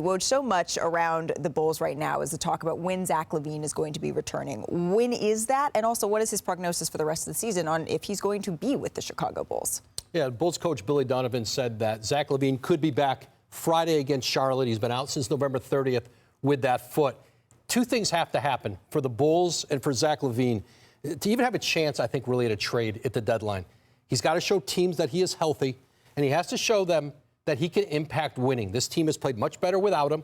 Woj, so much around the Bulls right now is the talk about when Zach LaVine is going to be returning. When is that? And also, what is his prognosis for the rest of the season on if he's going to be with the Chicago Bulls? Yeah, Bulls coach Billy Donovan said that Zach LaVine could be back Friday against Charlotte. He's been out since November 30th with that foot. Two things have to happen for the Bulls and for Zach LaVine to even have a chance, I think, really at a trade at the deadline. He's got to show teams that he is healthy, and he has to show them that he can impact winning. This team has played much better without him.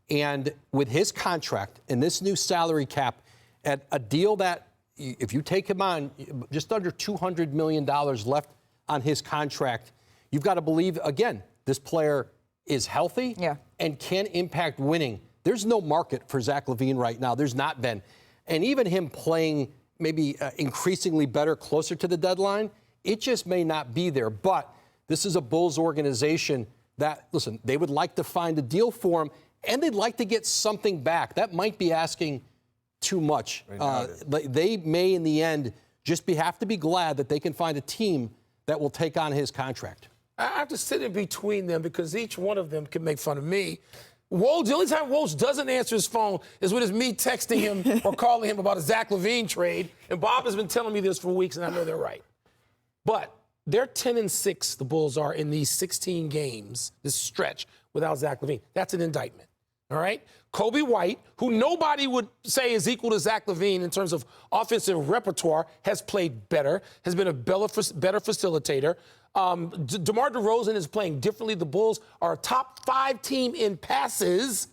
And with his contract and this new salary cap, at a deal that, if you take him on, just under $200 million left on his contract, you've got to believe, again, this player is healthy and can impact winning. There's no market for Zach LaVine right now. There's not been. And even him playing maybe increasingly better closer to the deadline, it just may not be there. But this is a Bulls organization that, listen, they would like to find a deal for him, and they'd like to get something back. That might be asking too much. They may, in the end, just have to be glad that they can find a team that will take on his contract. I have to sit in between them because each one of them can make fun of me. Woj, the only time Woj doesn't answer his phone is when it's me texting him or calling him about a Zach LaVine trade. And Bob has been telling me this for weeks, and I know they're right. But they're 10-6, the Bulls are, in these 16 games, this stretch, without Zach LaVine. That's an indictment, all right? Kobe White, who nobody would say is equal to Zach LaVine in terms of offensive repertoire, has played better, has been a better facilitator. DeMar DeRozan is playing differently. The Bulls are a top 5 team in passes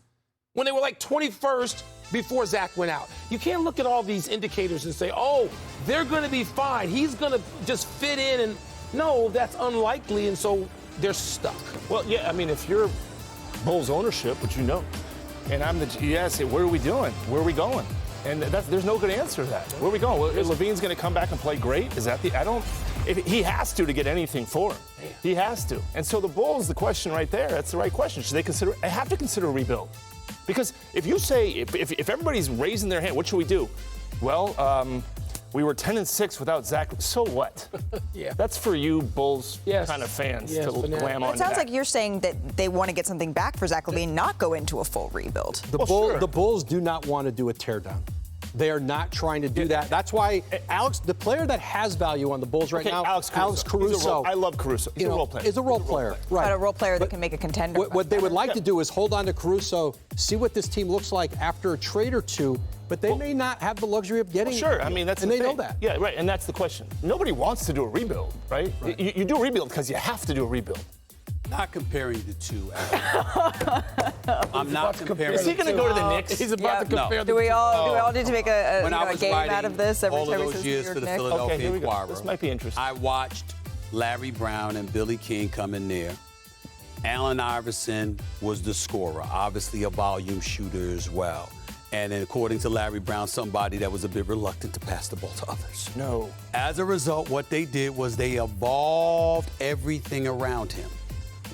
when they were like 21st before Zach went out. You can't look at all these indicators and say, oh, they're going to be fine. He's going to just fit in. And no, that's unlikely. And so they're stuck. Well, yeah, I mean, if you're Bulls ownership, which you know, and I'm the GS, where are we doing? Where are we going? And there's no good answer to that. Where are we going? Well, LaVine's going to come back and play great? Is that he has to get anything for him. He has to. And so the Bulls, the question right there, that's the right question. Should they have to consider a rebuild? Because if you say, if everybody's raising their hand, what should we do? Well, we were 10-6 without Zach. So what? Yeah. That's for you Bulls kind of fans to glam on. It sounds like you're saying that they want to get something back for Zach LaVine, not go into a full rebuild. The Bulls do not want to do a teardown. They are not trying to do that. That's why Alex, the player that has value on the Bulls right now, Alex Caruso. I love Caruso. He's a role player. Is a role player. Right. But a role player that can make a contender. What they would like to do is hold on to Caruso, see what this team looks like after a trade or two, but they may not have the luxury of getting. Sure, I mean, that's and the they thing. know that. Yeah, right, and that's the question. Nobody wants to do a rebuild, right? You do a rebuild because you have to do a rebuild. Not comparing the two. I'm not comparing. Is he going to go to the Knicks? He's about to compare the do we all need to make a game writing out of this every all time of he those says years for the Philadelphia Inquirer. This might be interesting. I watched Larry Brown and Billy King come in there. Allen Iverson was the scorer, obviously a volume shooter as well. And then according to Larry Brown, somebody that was a bit reluctant to pass the ball to others. No. As a result, what they did was they evolved everything around him.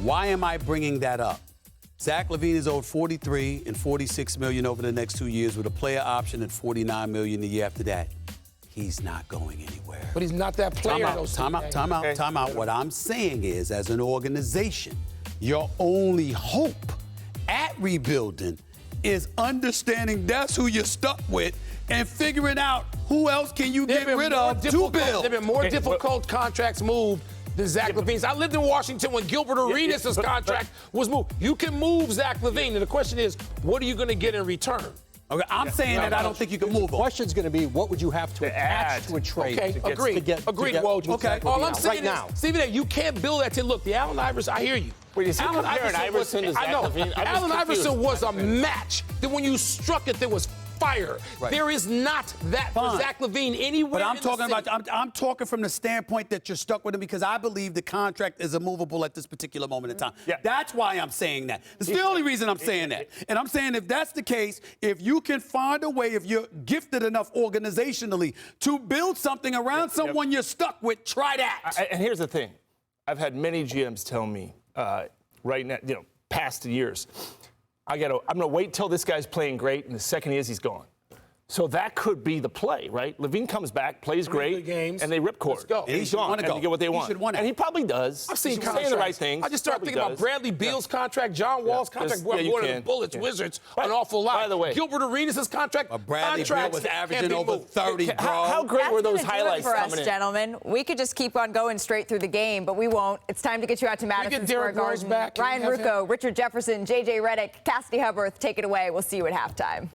Why am I bringing that up? Zach LaVine is owed $43 and $46 million over the next 2 years with a player option at $49 million the year after that. He's not going anywhere. But he's not that player. Time out. What I'm saying is, as an organization, your only hope at rebuilding is understanding that's who you're stuck with and figuring out who else can you get rid of to build. There have been more difficult contracts moved than Zach LaVine's. I lived in Washington when Gilbert Arenas' contract was moved. You can move Zach LaVine, and the question is, what are you going to get in return? Okay, I'm saying that I don't think you can move him. The question's going to be, what would you have to attach to a trade? Okay, agreed, Woj. Okay, all I'm saying is, Stephen, you can't build that to look. The Allen Iverson, I hear you. Wait, is he comparing Iverson to Zach LaVine? Allen Iverson was a match that when you struck it, there was fire. Right. There is not that for Zach LaVine anywhere. But I'm talking from the standpoint that you're stuck with him because I believe the contract is immovable at this particular moment in time. Yeah. That's why I'm saying that. It's the only reason I'm saying that. And I'm saying if that's the case, if you can find a way, if you're gifted enough organizationally to build something around someone you're stuck with, try that. And here's the thing. I've had many GMs tell me right now, past years, I'm going to wait till this guy's playing great, and the second he is, he's gone. So that could be the play, right? LaVine comes back, plays great, games. and they ripcord. Let's go. And he's gone, and they get what they want. And he probably does. I've seen he's saying the right things. I just started thinking about Bradley Beal's contract, John Wall's contract. Boy, more than the Bullets, Wizards, an awful lot. By the way, Gilbert Arenas' contract. Bradley Beal was averaging over 30, bro. How great were those highlights for coming us, in? gentlemen? We could just keep on going straight through the game, but we won't. It's time to get you out to Madison Square Garden. Back. Ryan Rucco, Richard Jefferson, JJ Redick, Cassidy Hubbarth, take it away. We'll see you at halftime.